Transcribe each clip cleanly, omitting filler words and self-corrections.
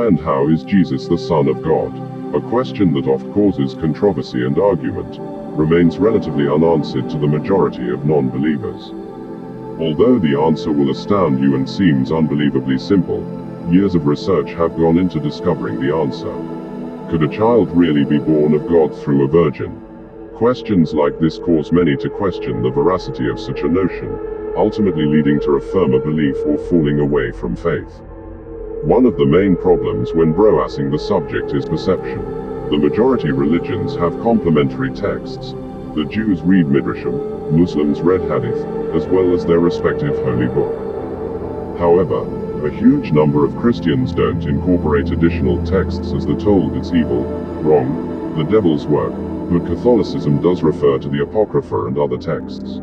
Why and how is Jesus the Son of God? A question that oft causes controversy and argument, remains relatively unanswered to the majority of non-believers. Although the answer will astound you and seems unbelievably simple, years of research have gone into discovering the answer. Could a child really be born of God through a virgin? Questions like this cause many to question the veracity of such a notion, ultimately leading to a firmer belief or falling away from faith. One of the main problems when broaching the subject is perception. The majority religions have complementary texts. The Jews read Midrashim, Muslims read Hadith, as well as their respective holy book. However, a huge number of Christians don't incorporate additional texts as they're told it's evil, wrong, the devil's work, but Catholicism does refer to the Apocrypha and other texts.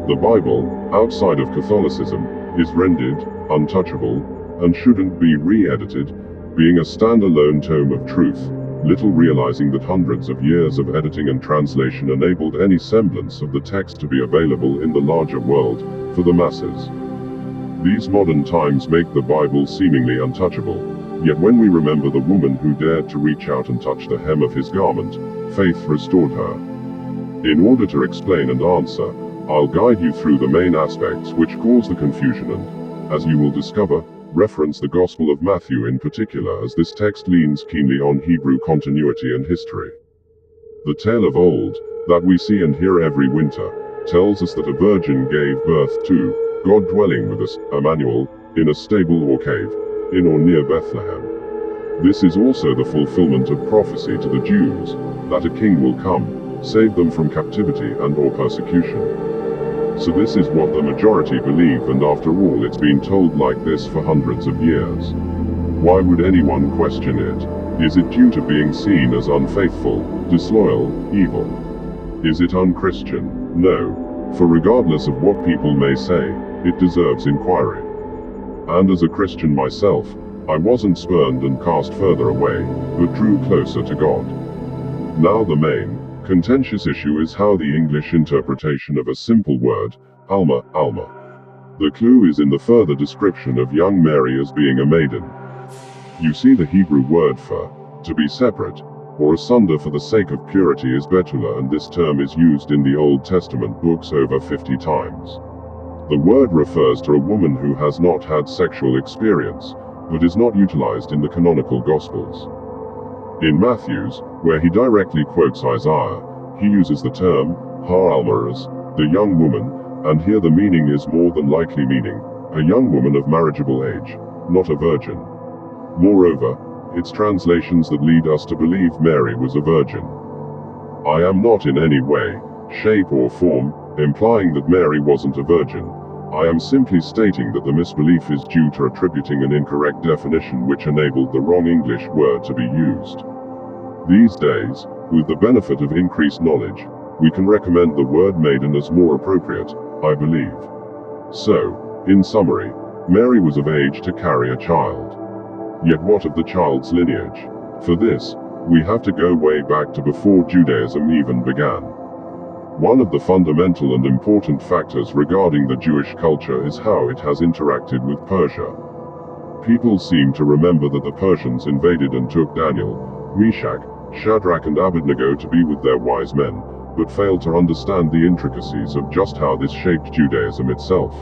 The Bible, outside of Catholicism, is rendered untouchable, and shouldn't be re-edited, being a standalone tome of truth, little realizing that hundreds of years of editing and translation enabled any semblance of the text to be available in the larger world, for the masses. These modern times make the Bible seemingly untouchable, yet when we remember the woman who dared to reach out and touch the hem of his garment, faith restored her. In order to explain and answer, I'll guide you through the main aspects which cause the confusion and, as you will discover, reference the Gospel of Matthew in particular, as this text leans keenly on Hebrew continuity and history. The tale of old, that we see and hear every winter, tells us that a virgin gave birth to God dwelling with us, Emmanuel, in a stable or cave, in or near Bethlehem. This is also the fulfillment of prophecy to the Jews, that a king will come, save them from captivity and or persecution. So this is what the majority believe, and after all it's been told like this for hundreds of years. Why would anyone question it? Is it due to being seen as unfaithful, disloyal, evil? Is it unchristian? No, for regardless of what people may say, it deserves inquiry. And as a Christian myself, I wasn't spurned and cast further away, but drew closer to God. Now the main, contentious issue is how the English interpretation of a simple word, Alma. The clue is in the further description of young Mary as being a maiden. You see the Hebrew word for, to be separate, or asunder for the sake of purity is betula, and this term is used in the Old Testament books over 50 times. The word refers to a woman who has not had sexual experience, but is not utilized in the canonical Gospels. In Matthew's, where he directly quotes Isaiah, he uses the term, Har Alma, as the young woman, and here the meaning is more than likely meaning a young woman of marriageable age, not a virgin. Moreover, it's translations that lead us to believe Mary was a virgin. I am not in any way, shape or form, implying that Mary wasn't a virgin. I am simply stating that the misbelief is due to attributing an incorrect definition which enabled the wrong English word to be used. These days, with the benefit of increased knowledge, we can recommend the word maiden as more appropriate, I believe. So, in summary, Mary was of age to carry a child. Yet what of the child's lineage? For this, we have to go way back to before Judaism even began. One of the fundamental and important factors regarding the Jewish culture is how it has interacted with Persia. People seem to remember that the Persians invaded and took Daniel, Meshach, Shadrach and Abednego to be with their wise men, but failed to understand the intricacies of just how this shaped Judaism itself.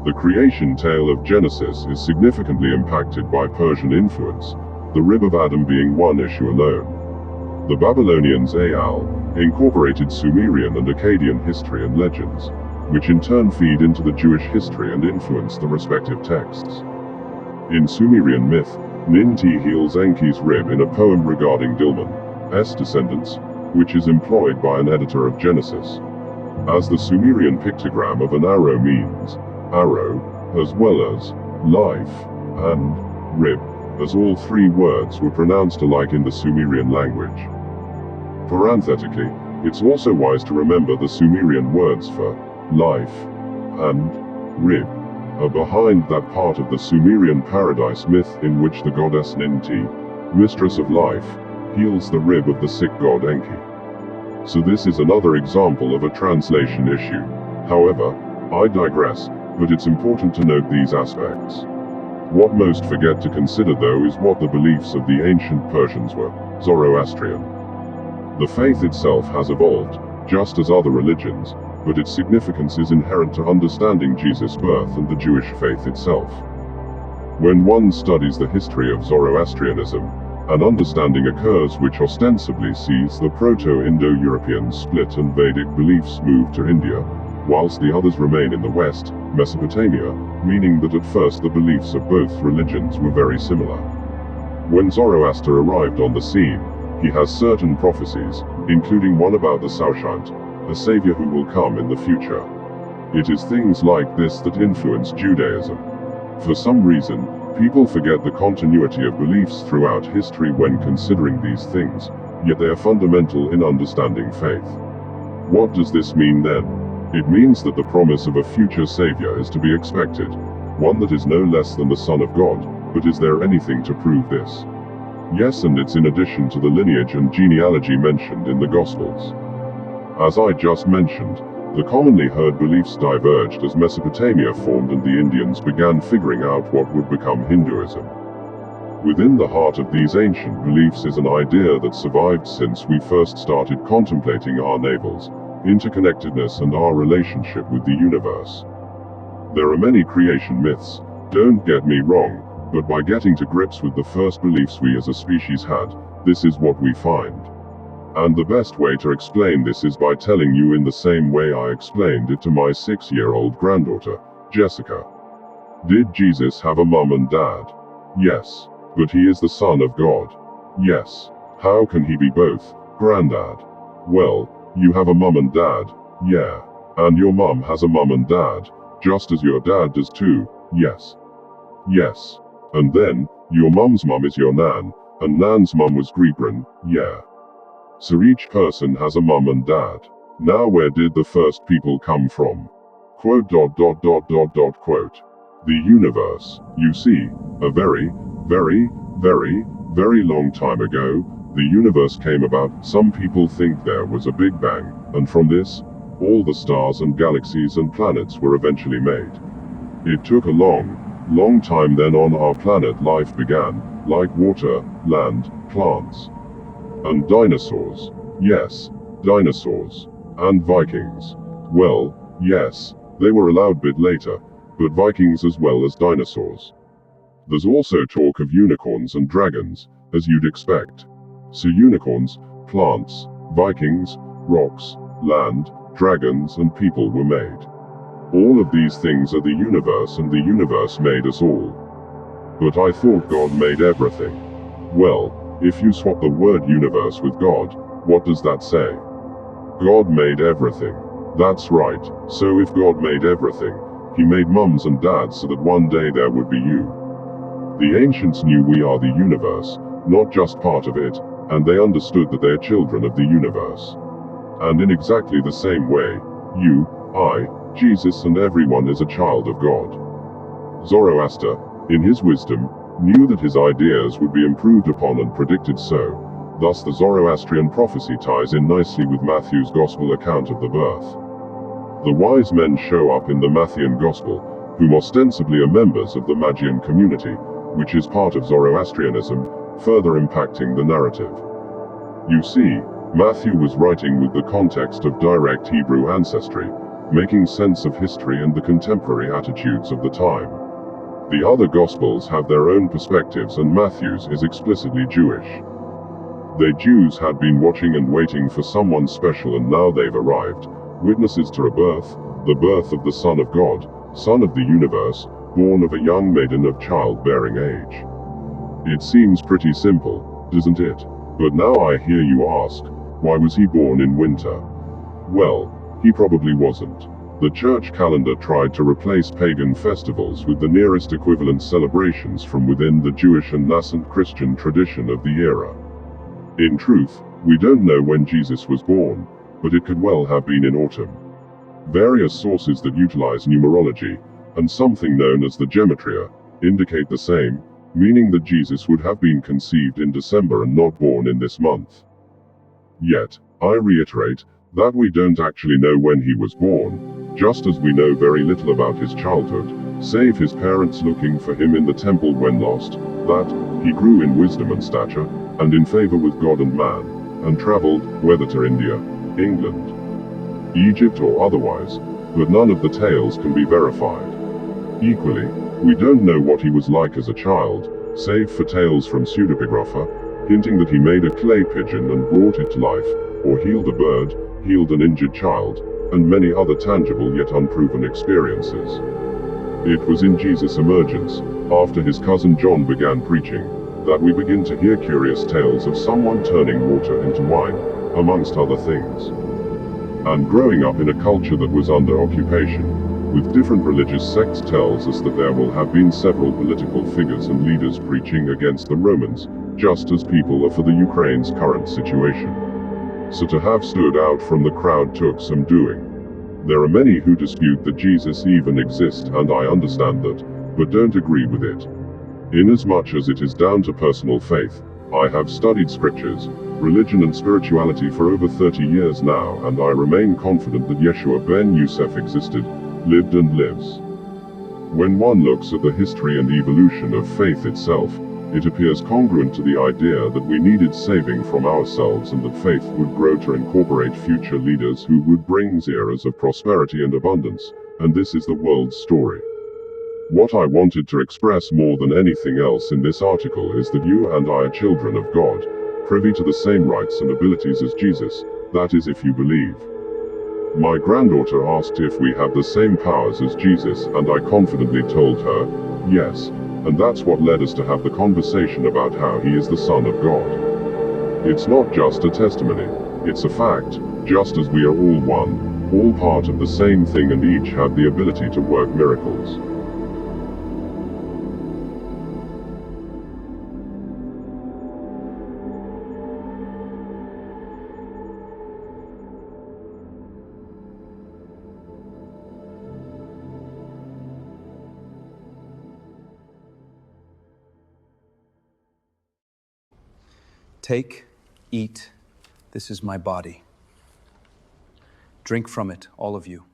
The creation tale of Genesis is significantly impacted by Persian influence, the rib of Adam being one issue alone. The Babylonians incorporated Sumerian and Akkadian history and legends, which in turn feed into the Jewish history and influence the respective texts. In Sumerian myth, Ninti heals Enki's rib in a poem regarding Dilmun's descendants, which is employed by an editor of Genesis. As the Sumerian pictogram of an arrow means, arrow, as well as life, and rib, as all three words were pronounced alike in the Sumerian language. Parenthetically, it's also wise to remember the Sumerian words for life and rib are behind that part of the Sumerian paradise myth in which the goddess Ninti, mistress of life, heals the rib of the sick god Enki. So this is another example of a translation issue. However, I digress, but it's important to note these aspects. What most forget to consider though is what the beliefs of the ancient Persians were, Zoroastrian. The faith itself has evolved, just as other religions, but its significance is inherent to understanding Jesus' birth and the Jewish faith itself. When one studies the history of Zoroastrianism, an understanding occurs which ostensibly sees the Proto-Indo-Europeans split and Vedic beliefs move to India, whilst the others remain in the West, Mesopotamia, meaning that at first the beliefs of both religions were very similar. When Zoroaster arrived on the scene, he has certain prophecies, including one about the Saoshyant, a savior who will come in the future. It is things like this that influence Judaism. For some reason, people forget the continuity of beliefs throughout history when considering these things, yet they are fundamental in understanding faith. What does this mean then? It means that the promise of a future savior is to be expected, one that is no less than the Son of God, but is there anything to prove this? Yes, and it's in addition to the lineage and genealogy mentioned in the Gospels. As I just mentioned, the commonly heard beliefs diverged as Mesopotamia formed and the Indians began figuring out what would become Hinduism. Within the heart of these ancient beliefs is an idea that survived since we first started contemplating our navels, interconnectedness and our relationship with the universe. There are many creation myths, don't get me wrong, but by getting to grips with the first beliefs we as a species had, this is what we find. And the best way to explain this is by telling you in the same way I explained it to my 6-year-old granddaughter, Jessica. Did Jesus have a mum and dad? Yes. But he is the Son of God. Yes. How can he be both, Granddad? Well, you have a mum and dad, yeah. And your mum has a mum and dad, just as your dad does too, yes. Yes. And then, your mum's mum is your nan, and nan's mum was Greegran, yeah. So each person has a mum and dad. Now where did the first people come from? Quote. The universe, you see, a very, very, very, very long time ago, the universe came about. Some people think there was a Big Bang, and from this, all the stars and galaxies and planets were eventually made. It took a long, long time, then on our planet life began, like water, land, plants. And dinosaurs. Yes, dinosaurs. And Vikings. Well, yes, they were allowed bit later, but Vikings as well as dinosaurs. There's also talk of unicorns and dragons, as you'd expect. So unicorns, plants, Vikings, rocks, land, dragons and people were made. All of these things are the universe, and the universe made us all. But I thought God made everything. Well, if you swap the word universe with God, what does that say? God made everything. That's right. So if God made everything, he made mums and dads so that one day there would be you. The ancients knew we are the universe, not just part of it, and they understood that they're children of the universe. And in exactly the same way, you, I, Jesus and everyone is a child of God. Zoroaster, in his wisdom, knew that his ideas would be improved upon and predicted so. Thus the Zoroastrian prophecy ties in nicely with Matthew's Gospel account of the birth. The wise men show up in the Matthean Gospel, whom ostensibly are members of the Magian community, which is part of Zoroastrianism, further impacting the narrative. You see, Matthew was writing with the context of direct Hebrew ancestry, making sense of history and the contemporary attitudes of the time. The other Gospels have their own perspectives, and Matthew's is explicitly Jewish. The Jews had been watching and waiting for someone special, and now they've arrived, witnesses to a birth, the birth of the Son of God, Son of the universe, born of a young maiden of childbearing age. It seems pretty simple, doesn't it? But now I hear you ask, why was he born in winter? Well, he probably wasn't. The church calendar tried to replace pagan festivals with the nearest equivalent celebrations from within the Jewish and nascent Christian tradition of the era. In truth, we don't know when Jesus was born, but it could well have been in autumn. Various sources that utilize numerology, and something known as the gematria, indicate the same, meaning that Jesus would have been conceived in December and not born in this month. Yet, I reiterate, that we don't actually know when he was born, just as we know very little about his childhood, save his parents looking for him in the temple when lost, that he grew in wisdom and stature, and in favor with God and man, and traveled, whether to India, England, Egypt or otherwise, but none of the tales can be verified. Equally, we don't know what he was like as a child, save for tales from pseudepigrapha, hinting that he made a clay pigeon and brought it to life, or healed a bird, healed an injured child, and many other tangible yet unproven experiences. It was in Jesus' emergence, after his cousin John began preaching, that we begin to hear curious tales of someone turning water into wine, amongst other things. And growing up in a culture that was under occupation, with different religious sects, tells us that there will have been several political figures and leaders preaching against the Romans, just as people are for the Ukraine's current situation. So to have stood out from the crowd took some doing. There are many who dispute that Jesus even exists, and I understand that, but don't agree with it. Inasmuch as it is down to personal faith, I have studied scriptures, religion and spirituality for over 30 years now, and I remain confident that Yeshua ben Yosef existed, lived and lives. When one looks at the history and evolution of faith itself, it appears congruent to the idea that we needed saving from ourselves and that faith would grow to incorporate future leaders who would bring eras of prosperity and abundance, and this is the world's story. What I wanted to express more than anything else in this article is that you and I are children of God, privy to the same rights and abilities as Jesus, that is if you believe. My granddaughter asked if we have the same powers as Jesus, and I confidently told her, yes, and that's what led us to have the conversation about how he is the Son of God. It's not just a testimony, it's a fact, just as we are all one, all part of the same thing and each have the ability to work miracles. Take, eat, this is my body. Drink from it, all of you.